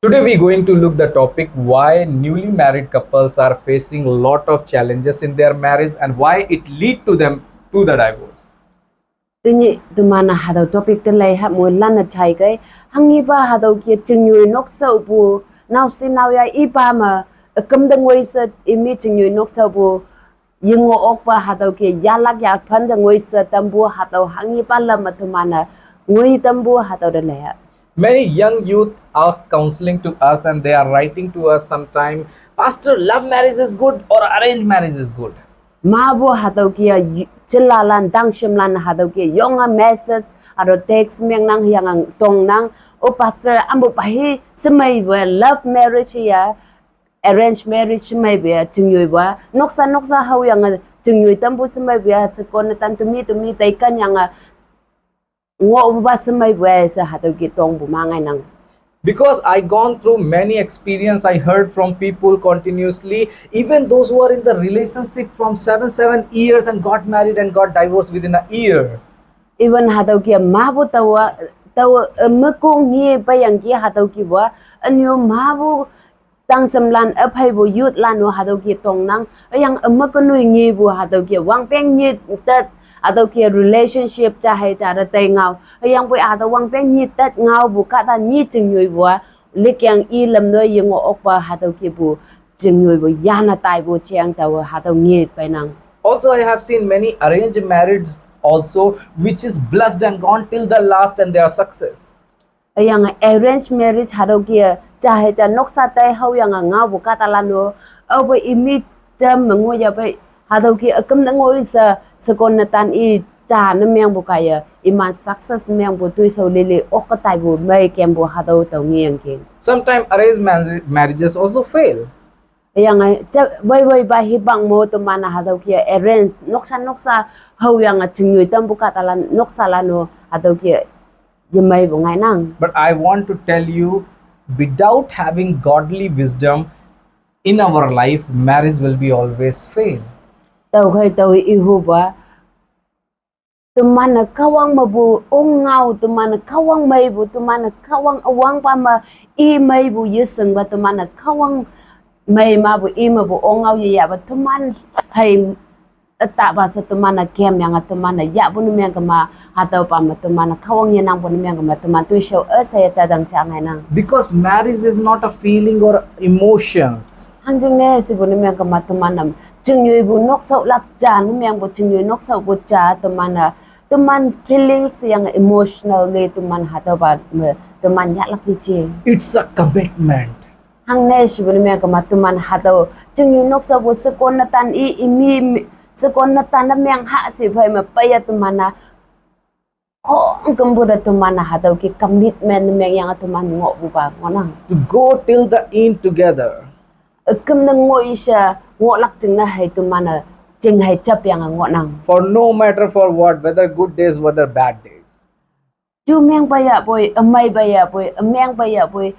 Today we're going to look the topic why newly married couples are facing a lot of challenges in their marriage and why it lead to them to the divorce. Tinyi tumana hadaw topic tilay ha mo lan na chai kai hangi ba hadaw kia chingyu nok sau bu now si now ya ipa ma kam dang wei sa imi chingyu nok sau bu yingo ok ba hadaw kia yalak ya phan dang wei sa tambu hadaw hangi ba la ma tumana ngoi tambu hadaw de la. Many young youth ask counseling to us and they are writing to us sometime, Pastor, love marriage is good or arranged marriage is good? Mabo hadaw kia chilalan dang shimlan hadaw kia yonga message aro text meng nang yang tong nang o pastor ambo pahi semai we love marriage ya arranged marriage semai be chingyu ba noksa hau yang chingyu tambu semai be sekon tan tumi tai kan yang ngo ba semai be sa hadaw ki tong bu mangai nang. Because I gone through many experience, I heard from people continuously, even those who are in the relationship from 7 years and got married and got divorced within a year. Even hadaw kia mabo tawa mekong ni pa yang kia hadaw ki wa anyo mabo tang semlan apai bu yut lan no hadaw ki tong nang yang mekonui ngi bu hadaw ki wang peng ni tat atau kia relationship cahai cara tay ngau yang pui ada wang peng ni tat ngau bu kata ni chingui bu lik yang i lam no yang ok pa hadaw ki bu chingui bu yana tai bu chiang tawa hadaw ngi pa nang. Also, I have seen many arranged marriage also which is blessed and gone till the last and they are success. Yang arranged marriage hadaw kia cahai ca noksa tay hau yang ngau bu kata lano au bu imi jam mengu ya ba hadaw ki akam na ngoi sa sekon na tan i cha na meng bu kaya iman success meng bu tui so lele ok tai bu mai kem bu hadaw taw ngiang ki. Sometimes arranged marriages also fail. Yang wai ba hi bang mo to mana hadaw ki arrange noksa hau yang chingui tam bu kata lan noksa lano hadaw ki yemai bu ngai nang. But I want to tell you, without having godly wisdom in our life, marriage will be always fail. Tau khai tau ihu ba tumana kawang mabu ongau tumana kawang mai bu tumana kawang awang pa ma i mai bu yeseng ba tumana kawang mai ma bu i ma bu ongau ya ba tuman hai ta ba sa tumana kem yang tumana ya bu nu yang ma atau pa ma tumana kawang ya nang bu nu yang ma tuman tu show saya jajang changai nang. Because marriage is not a feeling or emotions. Hanjing ne si bu nu yang ma tumana chingyu bu nok sau lak cha nu yang bu chingyu nok sau bu cha teman feelings yang emotional le teman hata ba teman ya lak chi It's a commitment. hang ne shi bu me ka ma teman hata chingyu nok sau bu sekon na tan i imi sekon na tan na meng ha si phai ma pa ya teman na ho ngam bu da teman hata ki commitment meng yang teman ngo bu ba ngonang To go till the end together. kem na ngoi sha ngo lak ching na hai teman ching hai chap yang ngonang. For no matter for what, whether good days, whether bad days. Chu meng ba ya boy amai ba ya boy ameng ba ya boy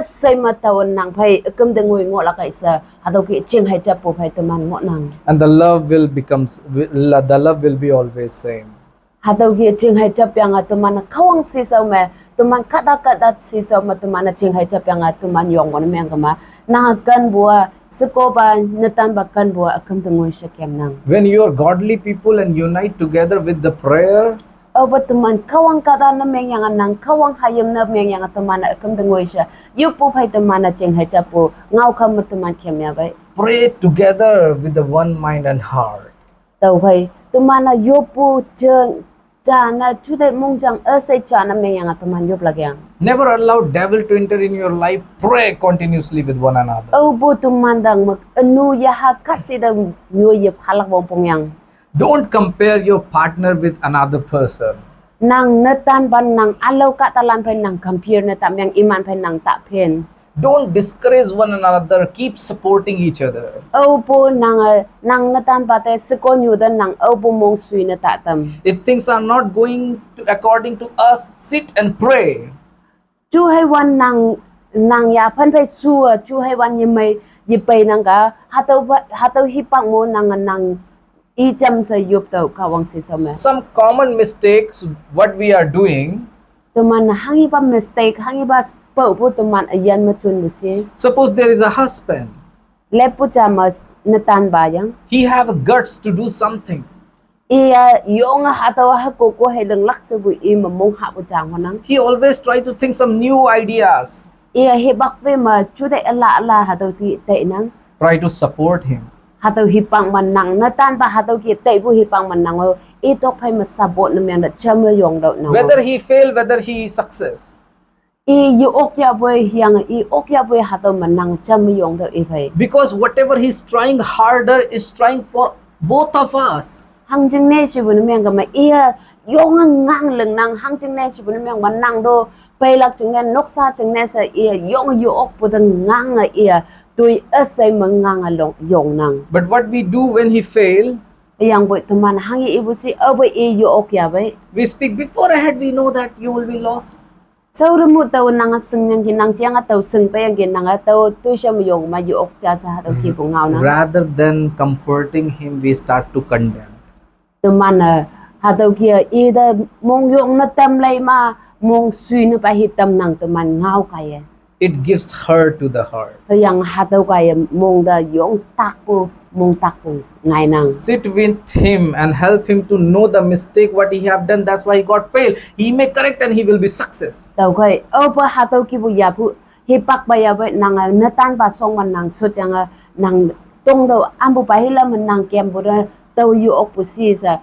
sai ma tawon nang phai kam de ngoi ngo la kai sa hadaw ki ching hai chap po phai teman ngo nang And the love will be always same. hadaw ki ching hai chap yang teman khawang si sa me teman kada si sa ma teman ching hai chap yang teman yong mon meng ka ma na kan bua seko ba natan ba kan bua akam de ngoi sha kem nang. When you are godly people and unite together with the prayer, Oba teman kawang kada na meng yang nang kawang hayam na meng yang teman akam de ngoi sha yu po phai teman ching hai chap po ngau kham teman kem ya bai pray together with the one mind and heart. tau khai teman yopu cheng chana chude mongjang asai chana meng yang teman yop lagyang Never allow devil to enter in your life. Pray continuously with one another. obu teman dang mak anu ya ha kasidang nyo yep halak bong pongyang Don't compare your partner with another person. nang natan ban nang alau ka talan pen nang compare na tam yang iman pen nang tak pen Don't discourage one another. Keep supporting each other. obu nang natan pate sekonyu dan nang obu mong sui na tak tam If things are not going according to us, sit and pray. chu hai wan nang ya phan phai su chu hai wan yemai yipai nang ka hatau hi pang mo nang i cham sa yup tau kawang si some Some common mistakes what we are doing. teman hangi ba mistake hangi ba pau pu teman ayan matun busi Suppose there is a husband. lepu chamas natan bayang He have guts to do something. iya yong hatawa ha ko heleng lakse bu I mamong ha bu chang honang He always try to think some new ideas. iya he bak fe ma chu de ala hataw ti te nang Try to support him. hataw hipang manang natan ba hataw ki te bu hipang manang o itok phai ma sabot na myang da chama yong do na Whether he fail, whether he success. yu ok ya boy yang ok ya boy hataw manang chama yong do phai Because whatever he's trying harder is trying for both of us. hang jing ne shi bu na myang ga ma iya yong ngang leng nang hang jing ne shi bu na myang manang do pai lak jing ne noksa jing ne sa iya yong yu ok bu da ngang iya tui asai mangang along yong nang But what we do when he fail, yang boy teman hangi ibu si abai yu ok ya bai we speak before ahead, we know that you will be lost. sauru mu tau nang seng yang ginang chiang tau seng pa yang ginang tau tu sha yong ma yu ok cha sa tau ki bu ngau na Rather than comforting him, we start to condemn. teman tau kia ida mong yong na tam lai ma mong sui nu pa hitam nang teman ngau kaya It gives hurt to the heart. yang tau kaya mong da yong takpu ngai nang Sit with him and help him to know the mistake what he have done. That's why he got failed. He may correct and he will be success. tau kai opa tau ki bu ya pu hi pak ba ya ba nang na tan ba song man nang so chang nang tong do ambu pa hila man nang kem bu da tau yu ok pu si sa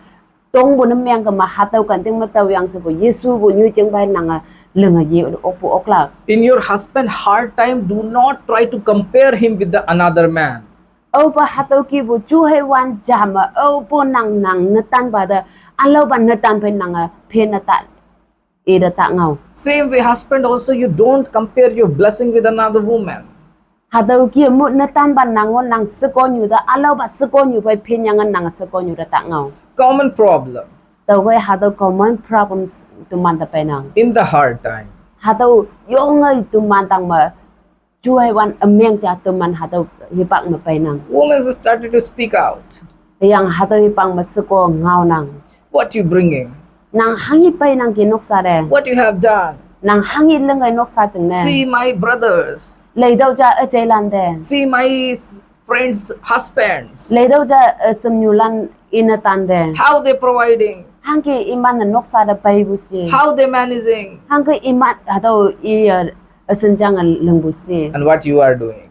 tong bu na myang ka ma tau kan ting ma tau yang sa bu yesu bu nyu chang ba nang leng ye ok pu ok la In your husband hard time, do not try to compare him with the another man. opa tau ki bu chu he wan jam opo nang na tan ba da alo ba na tan pe nang phe na ta e da ta ngau Same way, husband also, you don't compare your blessing with another woman. tau ki mu na tan ba nang nang sko nyu da alo ba sko nyu pe phe nyang nang sko nyu da ta ngau Common problem tau kai tau common problems tu man ta pe nang in the hard time. tau yo ngai tu man tang ma chu hai wan ameng cha tu man tau hi pak ma pe nang Women started to speak out. yang tau hi pang ma sko ngau nang What you bringing? nang hangi pe nang ki nok sa de What you have done? nang hangi lengai nok sa chang ne See my brothers. lei dau cha a chei lan de See my friends' husbands. lei dau cha sam nyu lan in a tan de How they providing? hangi iman na nok sa da pai bu si How they managing? hangi iman tau i asen jang leng bu si And what you are doing?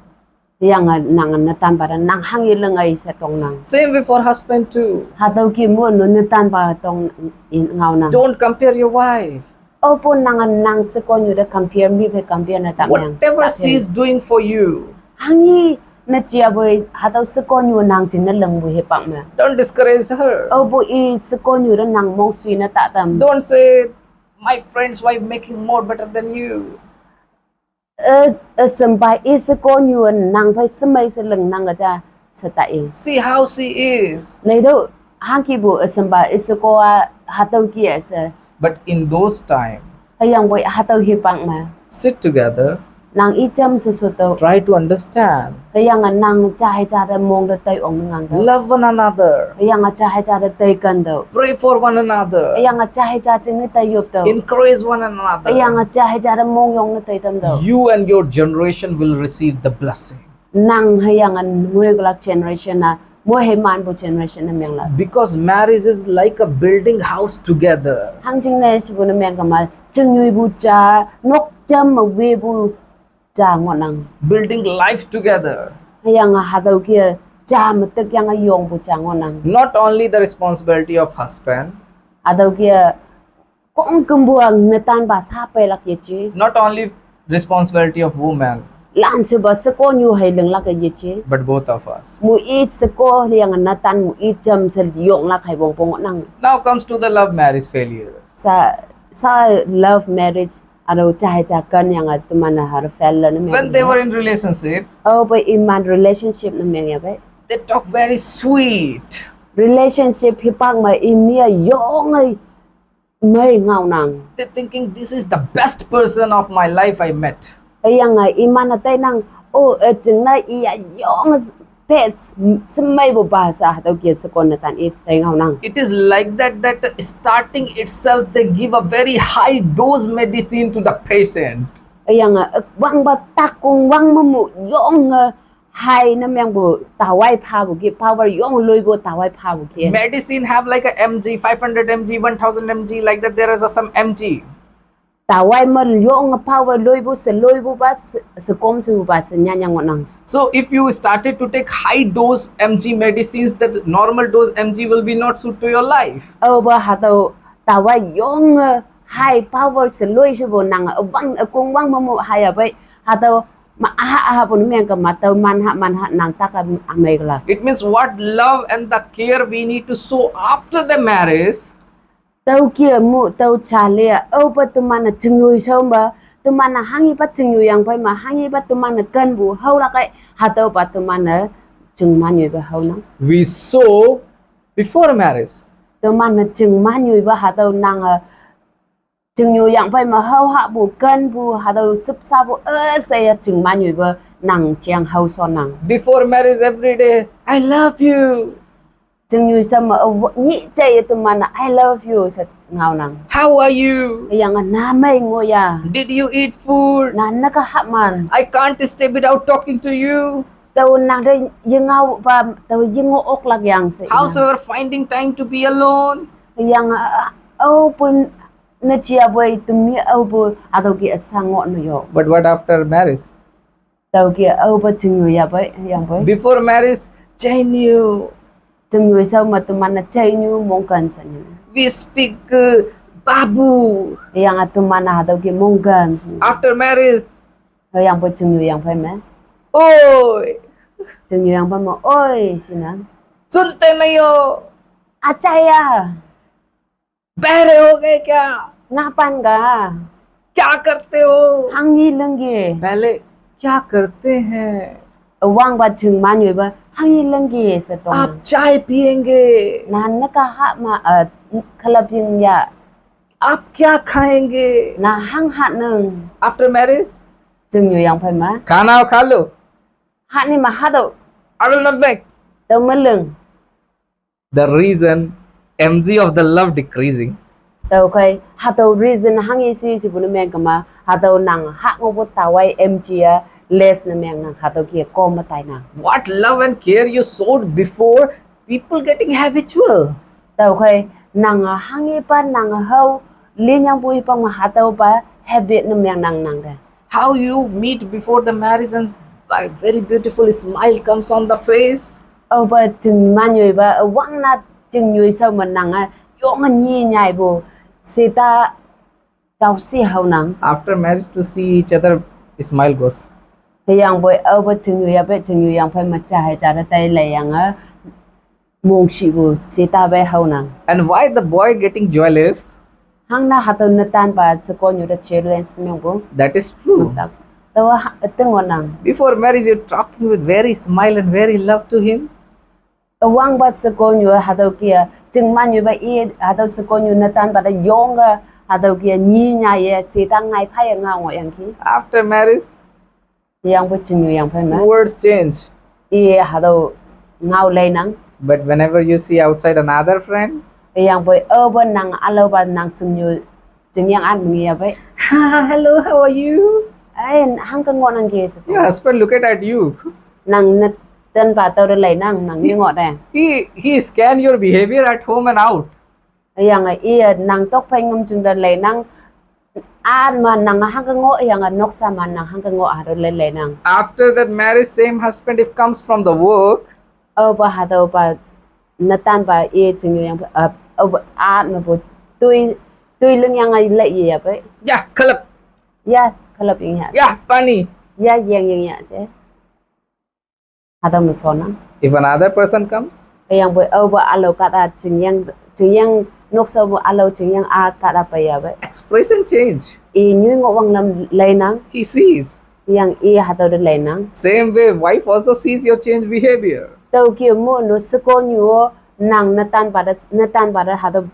yang nang na tan ba nang hangi lengai sa tong nang Same way for husband too. tau ki mo no na tan ba tong in ngau nang Don't compare your wife. opo nang se ko nyu da compare mi pe compare na ta yang Whatever she is doing for you, hangi na chia boy tau se ko nyu nang chin na leng bu he pak ma don't discourage her. opo i se ko nyu da nang mong sui na ta tam Don't say my friend's wife making more better than you. sampai i se ko nyu nang pai semai se leng nang ga cha sa ta i See how she is. lei do hangi bu sampai i se ko tau ki asa But in those times, hayang boy tau hi pang ma sit together, nang i cham se so to try to understand, hayang nang cha hai cha da mong da tai ong ngang da love one another, hayang cha hai cha da tai kan do pray for one another, hayang cha hai cha ching ni tai yop do encourage one another. hayang cha hai cha da mong yong na tai tam do You and your generation will receive the blessing. nang hayang ngoi glak generation na mo he man bu generation na myang la Because marriage is like a building house together. hang jing ne si bu na myang ka ma chung yui bu cha nok cham ma we bu cha ngo nang Building life together. hayang dau kia cha ma tek yang yong bu cha ngo nang Not only the responsibility of husband, dau kia kong kumbuang na tan ba sa pe lak ye chi not only responsibility of woman, lan che ba se ko nyu hai leng lak ye chi but both of us. mu it se ko yang na tan mu it cham se yong lak hai bong pong nang Now comes to the love marriage failures. sa love marriage aro cha hai cha kan yang tu mana har fel na me When they were in relationship, oh ba iman relationship na me ya ba they talk very sweet. relationship hi pang ma imia yong ai mai ngau nang They're thinking this is the best person of my life I met. yang iman na tai nang oh ching na i yong pes semai bo bahasa atau kia sekon na tan it tai ngau nang It is like that starting itself they give a very high dose medicine to the patient. yang wang ba takung wang mamu yong hai na meng bu tawai pha bu ki power yong loi bu tawai pha bu ki Medicine have like a mg, 500 mg, 1000 mg, like that. There is some mg. tawai ma yong power loi bu ba se kom su ba se nya nyang nang. So if you started to take high dose mg medicines, that normal dose mg will be not suit to your life. Ba ha tawai yong high power se loi se bu nang wang kung wang mamu hai ba ha ma aha pun meng ka ma man ha nang ta ka amai la. It means what love and the care we need to show after the marriage. Tau kia mu tau chalia ba tu mana chungui som ba tu mana hangi pa chungui yang pai ma hangi pa tu mana kan bu hau la kai ha tau pa tu mana chung manui ba hau na We show before marriage. tu mana chung manui ba ha tau nang chungui yang pai ma hau ha bu kan bu ha tau sup sa bu sai chung manui ba nang chiang hau so nang Before marriage, every day, I love you. chungui sa ma ni chai tu mana I love you sa ngau nang How are you? yang na mai ngo ya Did you eat food? na na ka ha man I can't stay without talking to you. tau nang dai yengau ba tau yengo ok lag yang se How's you finding time to be alone? yang pun na chia boy tu mi bu atau ki asango no yo But what after marriage? tau ki ba chungu ya boy yang boy Before marriage, genuine. chungu sao ma tu mana chai nyu mong kan sa nyu We speak babu. yang atu mana atau ki mong kan After marriage, yang boy chungu yang pai ma oi, chungu yang pai ma oi sina सुनते नहीं हो? achaya बहरे हो गए क्या? napan ga क्या करते हो? hangi lengi पहले क्या करते हैं? wang ba chung ma nyu ba hangi lengi sa to आप चाय पिएंगे? na ka ha ma khalap yung ya आप क्या खाएंगे? na hang hat nung After marriage, chừng nhiều yang phải má खाना खा लो. hat ni mà hát đâu I will not make. đâu mới lưng The reason mg of the love decreasing. đâu kai hát đâu reason hang isi si bunu meng kama hát đâu nang hát ngô bu tawai mg less na meng nang hát đâu kia kom ma tai nang What love and care you showed before, people getting habitual. đâu kai nang hang i pa nang hau liên yang bui pa ma hát đâu pa habit na meng nang nang da How you meet before the marriage and a very beautiful smile comes on the face. ba chừng ma nhoi ba wang na chừng nhoi sao mà nang yo ngan nhi nhai bu sita chau si hau nang After marriage to see each other, smile goes. thì yang boy ba chừng nhoi ba chừng nhoi yang phải mà cha hai cha da tai lai yang mong shi bu sita ba hau nang And why the boy getting jealous? hang na hatu na tan pa sa ko nyu da challenge meng bu That is true. tawa teng nang Before marriage, you're talking with very smile and very love to him. wang ba sa ko nyu hatu kia chừng ma nyu ba i hatu sa ko nyu na tan pa da yong hatu kia nhi nya ye sita ngai phai nga ngo yang ki After marriage, yang bu chừng nhoi yang phải ma words change. i hatu ngau lai nang But whenever you see outside another friend, yang boy ba nang alo ba nang sum nyu chừng yang an ngi ya ba hello, how are you? ai hang ka ngon ang ge sa Your husband look at you. nang na ten pa tao lai nang nang ni ngot da He scan your behavior at home and out. yang nang tok phai ngum chung da lai nang an ma nang hang ka ngo yang nok sa man nang hang ka ngo ha do lai nang After that marriage, same husband if comes from the work, ba ha do ba na tan ba chừng yang an ma bo tui lưng yang ai lai ya ba yeah, kalap, ya khalap ing ha yeah, pani. ya yang ya se ha do ma so nang If another person comes, yang boy ba alo ka ta chừng yang nok so bo alo chừng yang a ka da pa ya ba expression change. nyu ngo wang lam lai nang He sees. yang ha to de lai nang Same way, wife also sees your change behavior. tau ki mo no sko nyu nang na tan ba da ha to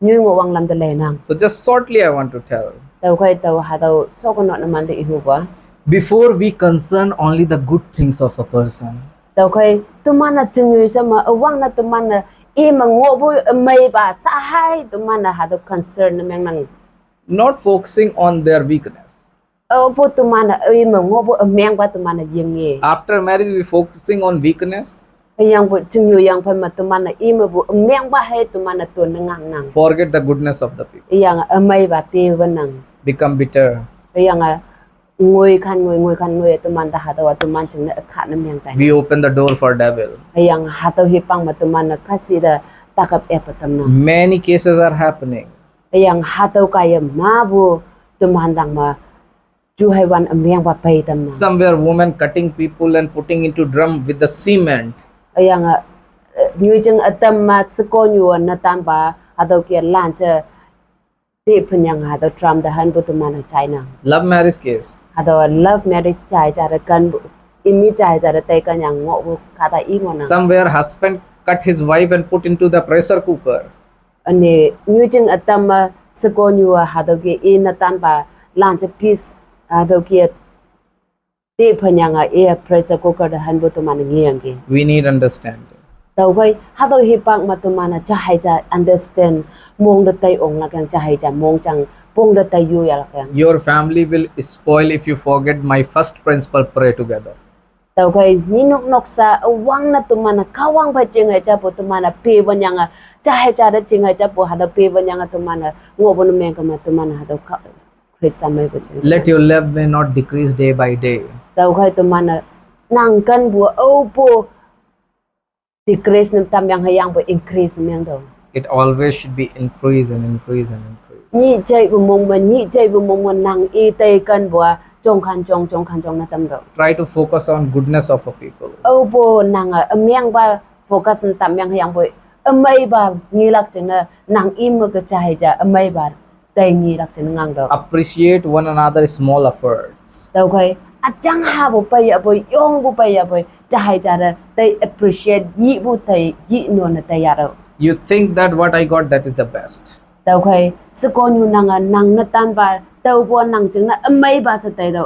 nyu ngo wang lam de lai nang So just shortly, I want to tell. tau kai tau ha to so ko no na man de hu ba Before we concern only the good things of a person, tau kai tu mana chừng nyu sa ma wang na tu mana ma ngo bo mai ba sa hai tu mana ha to concern na meng nang not focusing on their weakness. po tu mana ma ngo bo meng ba tu mana yeng ye After marriage, we focusing on weakness. yang bo chung yu yang pa ma tu mana ma bo meng ba hai tu mana tu nang nang Forget the goodness of the people. yang mai ba pe nang Become bitter. yang ngoi kan ngoi tu man ta ha ta wa tu man chung na kha na meng tai We open the door for devil. yang ha ta hi pang ma tu mana khasi da takap e patam na Many cases are happening. yang ha ta ka ya ma bu tu man dang ma chu hai wan meng ba pai tam na Somewhere women cutting people and putting into drum with the cement. yang nyu chung atam ma sko nyu na tan ba ha ta ke lan che ti phun yang ha ta tram da han bu tu man chai na Love marriage case. ha ta love marriage chai cha da kan imi chai cha da tai kan yang ngo bu ka ta i ngo na Somewhere husband cut his wife and put into the pressure cooker. ane nyu chung atam ma sko nyu ha ta ke in na tan ba lan che piece ha ta ke ti phun yang a pressure cooker da han bu tu man ngiang ke We need understanding. tau kai ha to hi pak ma tu mana cha hai cha understand mong da tai ong la kang cha hai cha mong chang pong da tai yu ya la kang Your family will spoil if you forget my first principle, pray together. tau kai ni nok sa wang na tu mana kawang ba ching hai cha po tu mana pe wan yang cha hai cha da ching hai cha po ha da pe wan yang tu mana ngo bon me ka ma tu mana ha to ka krisa mai ba ching Let your love may not decrease day by day. tau kai tu mana nang kan bu au po decrease nam tam yang hayang bo increase nam yang do It always should be increase and increase and increase. ni chai bu mong man nang i tai kan bo chong khan chong na tam do Try to focus on goodness of a people. au bo nang amyang ba focus n tam yang hayang bo amai ba ngi lak chen na nang im ka chai ja amai ba tai ngi lak chen ngang do Appreciate one another's small efforts. tau kai achang ha bo pa ya bo yong bo pa ya bo chai ja da tai appreciate yi bo tai yi no na tai ya do You think that what I got, that is the best. tau kai sko nyu nang na tan ba tau bo nang ching na amai ba sa tai do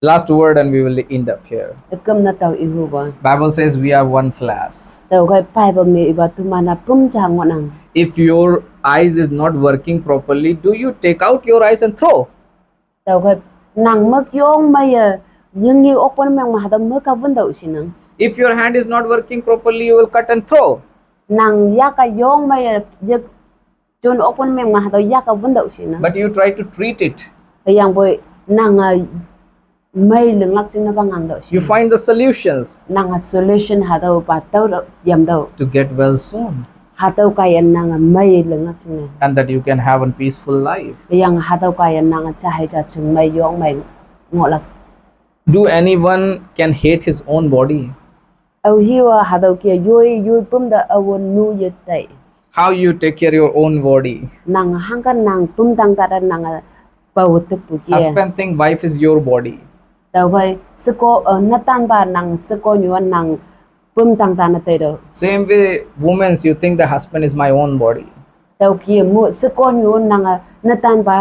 Last word and we will end up here. kam na tau i hu ba Bible says we are one flesh. tau kai pai ba me ba tu mana pum chang wa nang If your eyes is not working properly, do you take out your eyes and throw? tau kai nang mak yong mai nhưng như open mang ma da mak ka vun dau sin nang If your hand is not working properly, you will cut and throw. nang ya ka yong mai ya chon open mang ma da ya ka vun dau sin nang But you try to treat it. yang boy nang mai leng lak tin na ba ngang dau You sin find the solutions nang solution ha dau pa tau yam dau to get well soon. ha tau ka yan nang mai leng lak tin And that you can have a peaceful life. yang ha tau ka yan nang cha hai cha chung mai yong mai ngo lak Do anyone can hate his own body? au hiwa ha dau kia yoi pum da awon nu ye tai How you take care of your own body? nang hang kan nang pum tang ta da nang pau tu pu kia Husband think wife is your body. tau bai seko na tan ba nang seko nyu nang pum tang ta na tai do Same way, women, you think the husband is my own body. tau kia mu seko nyu nang na tan ba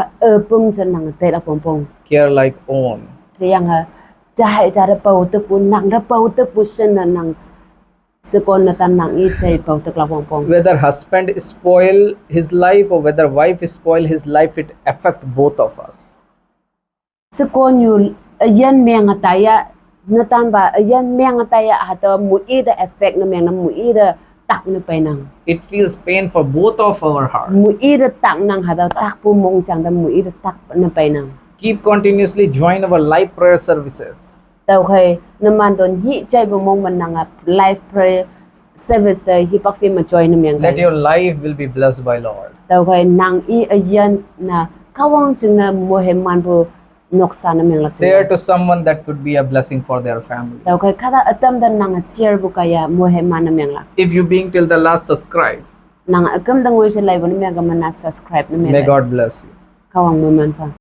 pum sen nang tai la pom pom Care like own. yang cha hai cha da pau tu pu nang da pau tu pu sen na nang seko na tan nang i tai pau tu la pom pom Whether husband spoil his life or whether wife spoil his life, it affect both of us. seko nyu yan meng ta ya na tan ba yan meng ta ya ha ta mu i da effect na meng na mu i da tak na pai nang It feels pain for both of our hearts. mu i da tak nang ha da tak pu mong chang da mu i da tak na pai nang Keep continuously join our live prayer services. tau khai na man don hi chai bu mong man nang live prayer service da hi pak fi ma join na meng Let your life will be blessed by Lord. tau khai nang i yan na kawang chung na mo he man bu noksa na meng la Share to someone that could be a blessing for their family. tau khai kada atam da nang share bu kaya mo he man na meng la If you being till the last, subscribe. nang akam da ngoi se lai bu na meng ga man na subscribe na meng May God bless you. kawang mo man fa